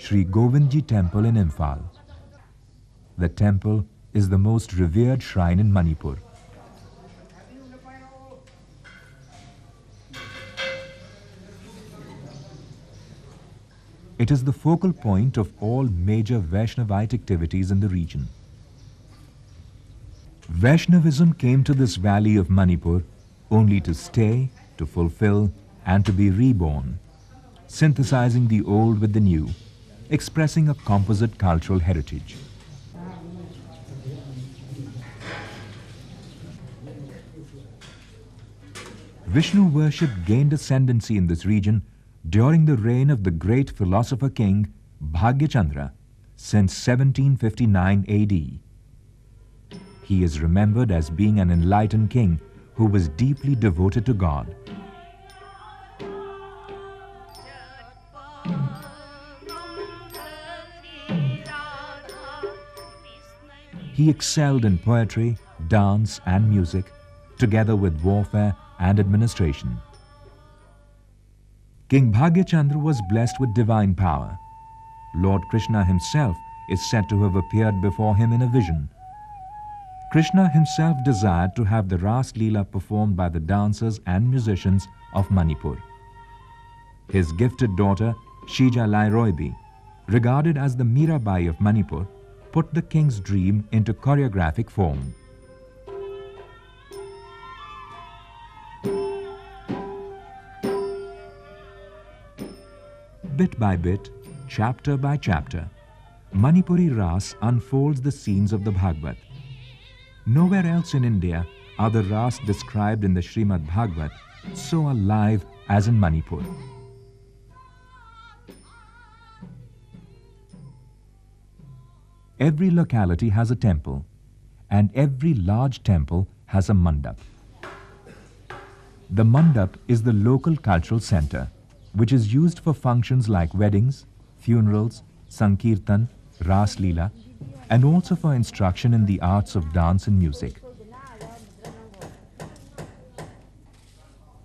Sri Govindji Temple in Imphal. The temple is the most revered shrine in Manipur. It is the focal point of all major Vaishnavite activities in the region. Vaishnavism came to this valley of Manipur only to stay, to fulfill, and to be reborn, synthesizing the old with the new, expressing a composite cultural heritage. Vishnu worship gained ascendancy in this region during the reign of the great philosopher king Bhagyachandra since 1759 AD. He is remembered as being an enlightened king who was deeply devoted to God. He excelled in poetry, dance and music, together with warfare and administration. King Bhagyachandra was blessed with divine power. Lord Krishna himself is said to have appeared before him in a vision. Krishna himself desired to have the Raas Lila performed by the dancers and musicians of Manipur. His gifted daughter, Shija Lai Roibi, regarded as the Mirabai of Manipur, put the king's dream into choreographic form. Bit by bit, chapter by chapter, Manipuri Raas unfolds the scenes of the Bhagavad. Nowhere else in India are the Raas described in the Srimad Bhagavad so alive as in Manipur. Every locality has a temple, and every large temple has a mandap. The mandap is the local cultural center, which is used for functions like weddings, funerals, sankirtan, Raas Lila, and also for instruction in the arts of dance and music.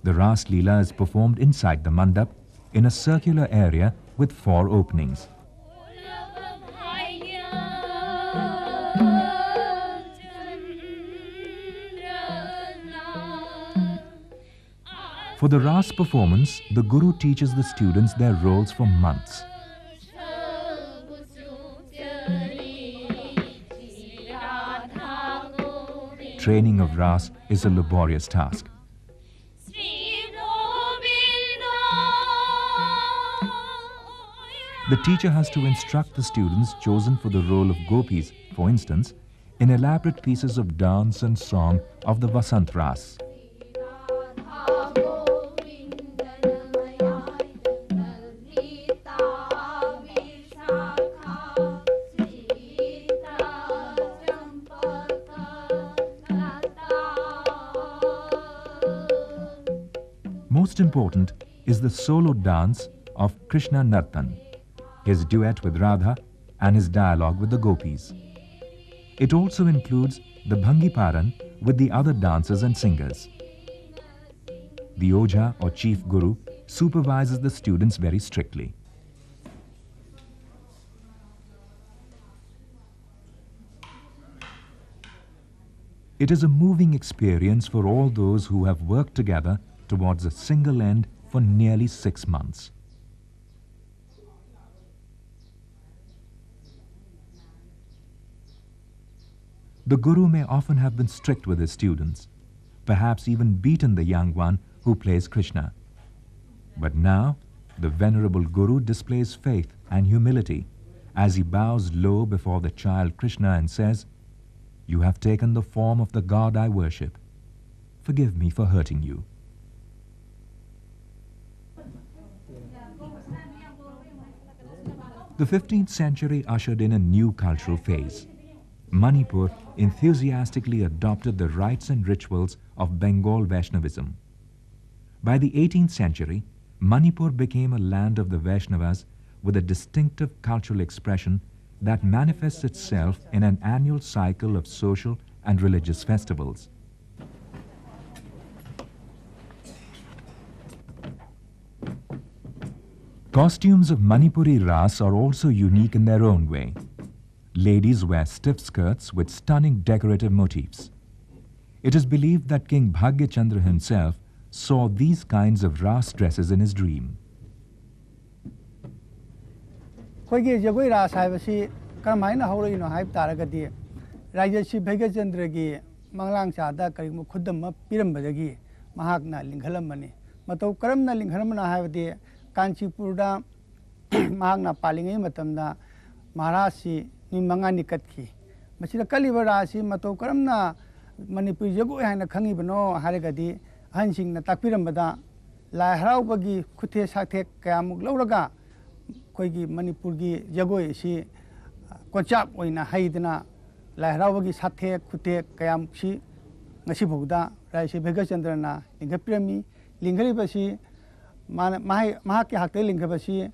The Raas Lila is performed inside the mandap in a circular area with 4 openings. For the Raas performance, the Guru teaches the students their roles for months. Training of Raas is a laborious task. The teacher has to instruct the students chosen for the role of gopis, for instance, in elaborate pieces of dance and song of the Vasant Raas. Most important is the solo dance of Krishna Nartan, his duet with Radha and his dialogue with the gopis. It also includes the Bhangiparan with the other dancers and singers. The Ojha or Chief Guru supervises the students very strictly. It is a moving experience for all those who have worked together towards a single end for nearly 6 months. The Guru may often have been strict with his students, perhaps even beaten the young one who plays Krishna. But now, the venerable Guru displays faith and humility as he bows low before the child Krishna and says, "You have taken the form of the God I worship. Forgive me for hurting you." The 15th century ushered in a new cultural phase. Manipur enthusiastically adopted the rites and rituals of Bengal Vaishnavism. By the 18th century, Manipur became a land of the Vaishnavas with a distinctive cultural expression that manifests itself in an annual cycle of social and religious festivals. Costumes of Manipuri Raas are also unique in their own way. Ladies wear stiff skirts with stunning decorative motifs. It is believed that King Bhagyachandra himself saw these kinds of Raas dresses in his dream. Jagoi Raas haibasi karamaina haurino haib taragadi Rajashi Bhagyachandra Manglang Chada Karimu Kudama Pirambadagi Mahakna Linghalamani Matau Karamna Linghalamana Havadi Kanchipurda Magna Palingi Matamna Marasi Nimangani Katki Machida Kalivarasi Matau Karamna Manipur Jago and a Kangibano Harigadi Hansing Natakirambada La Haraubagi Kute Satek Kamuk Lauraga Koigi Manipurgi Jago si Kochap Wina Haidana La Haraubagi Sate Kute Kayamshi Nasibuda Raisi Bhagyachandra Lingapirami Lingaribasi Mahaki Hake Lingabasi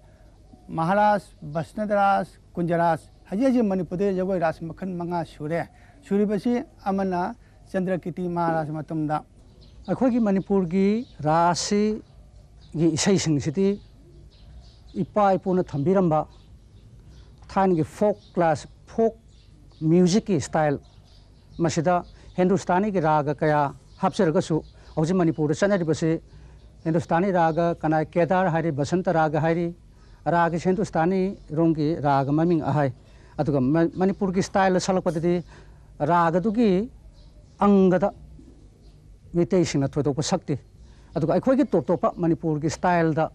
Maharas Basnadaras Kunjaras Haji Manipur Jago Ras Makan Manga Shure Shuribasi Amana Chandrakiti Maharas Matumda Akogi Manipurgi Rasi Ising City Ipa Ipuna Tambiramba Thangi folk class folk music style Masida Hindustani Raga Kaya Hapsergasu Oji Manipur Sanadibasi Hindustani Raga Kanai Kedar Hari Basanta Raga Hari Raga Hindustani Rungi Raga Maming Ahai Atuga Manipurgi style Salapati Raga Dugi Angada Mutation at Totopa Sakti. Atuga Akogi Totopa Manipurgi style the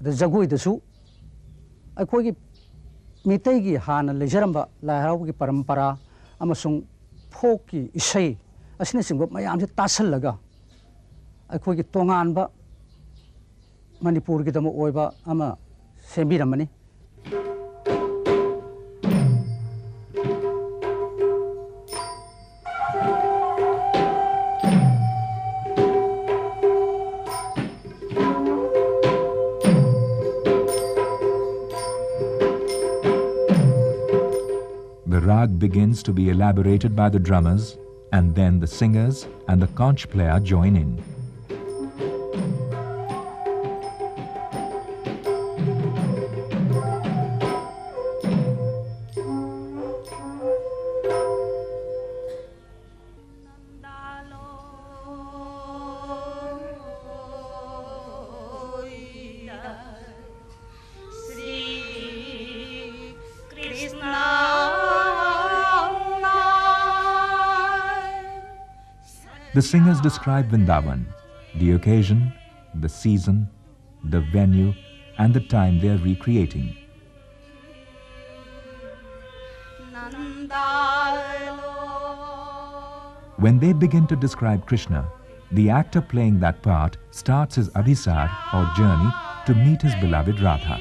Jagui the Su Akogi Mitegi Hana Lejaramba Lahawi Parampara Amasung Poki Ishay Asnessing what my arms Tassalaga Akogi Tonganba Manipur Gitamo Oiba Ama Sembiramani. The rag begins to be elaborated by the drummers, and then the singers and the conch player join in. The singers describe Vrindavan, the occasion, the season, the venue, and the time they are recreating. When they begin to describe Krishna, the actor playing that part starts his abhisar or journey to meet his beloved Radha.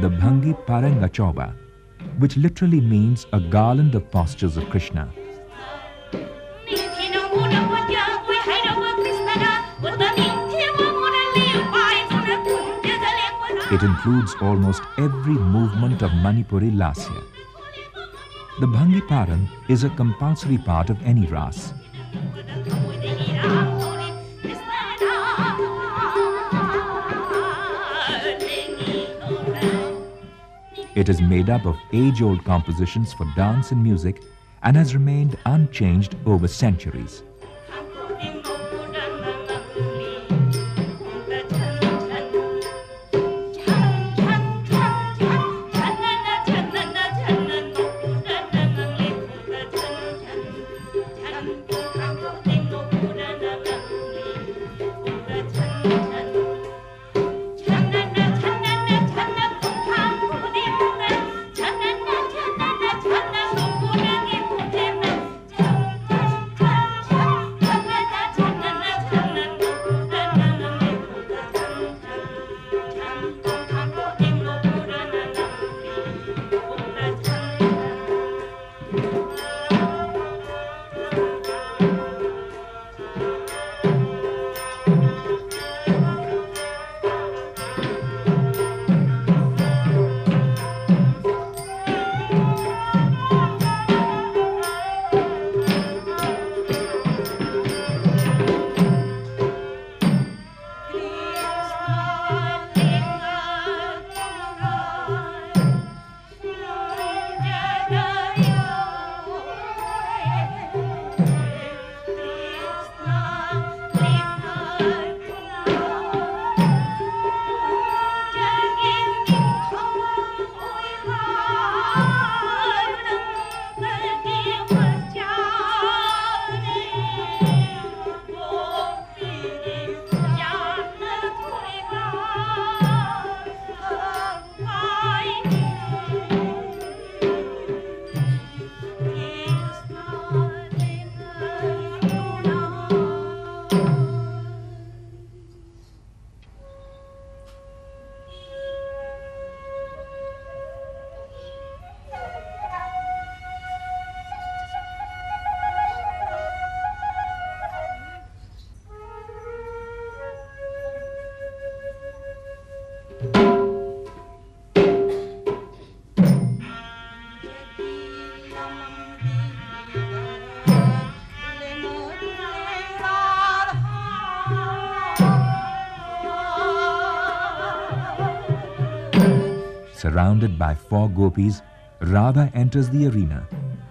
The Bhangi Paranga Choba, which literally means a garland of postures of Krishna. It includes almost every movement of Manipuri Lasya. The Bhangi Paran is a compulsory part of any Raas. It is made up of age-old compositions for dance and music and has remained unchanged over centuries. Surrounded by 4 gopis, Radha enters the arena,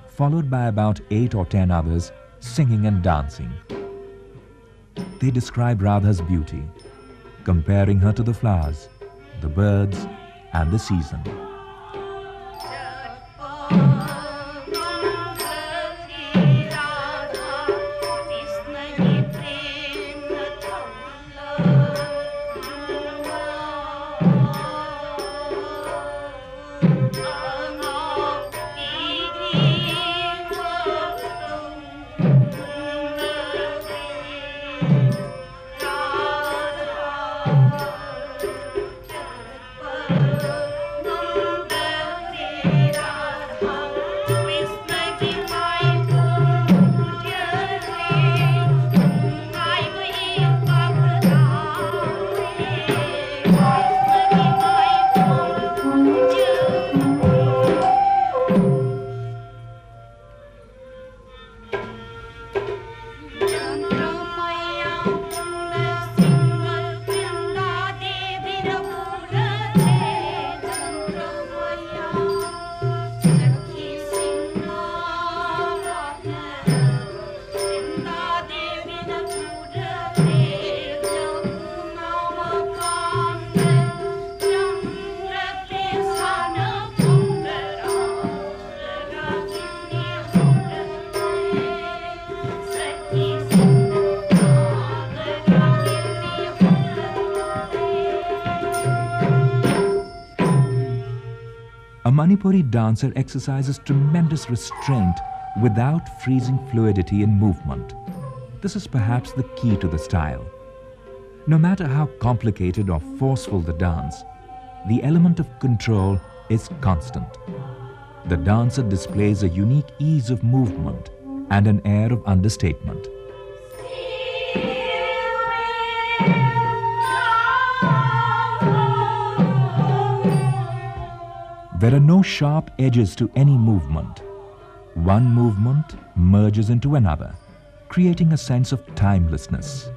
followed by about 8 or 10 others singing and dancing. They describe Radha's beauty, comparing her to the flowers, the birds, and the season. A Manipuri dancer exercises tremendous restraint without freezing fluidity in movement. This is perhaps the key to the style. No matter how complicated or forceful the dance, the element of control is constant. The dancer displays a unique ease of movement and an air of understatement. There are no sharp edges to any movement. One movement merges into another, creating a sense of timelessness.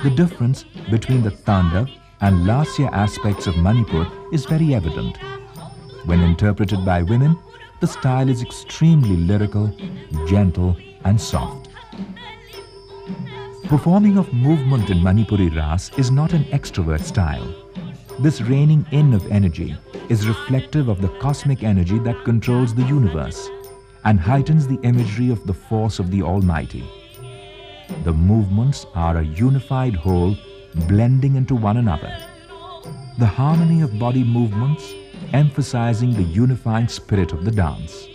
The difference between the Tandav and Lasya aspects of Manipur is very evident. When interpreted by women, the style is extremely lyrical, gentle and soft. Performing of movement in Manipuri Raas is not an extrovert style. This reining in of energy is reflective of the cosmic energy that controls the universe and heightens the imagery of the force of the Almighty. The movements are a unified whole blending into one another. The harmony of body movements emphasizing the unifying spirit of the dance.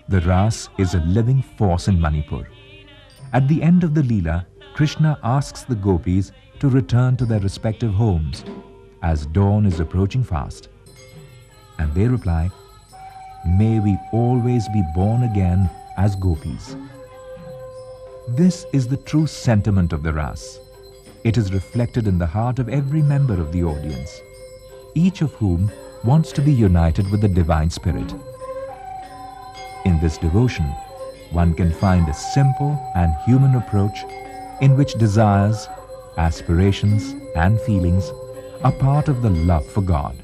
The Raas is a living force in Manipur. At the end of the Leela, Krishna asks the gopis to return to their respective homes as dawn is approaching fast. And they reply, "May we always be born again as gopis." This is the true sentiment of the Raas. It is reflected in the heart of every member of the audience, each of whom wants to be united with the Divine Spirit. In this devotion, one can find a simple and human approach in which desires, aspirations, and feelings are part of the love for God.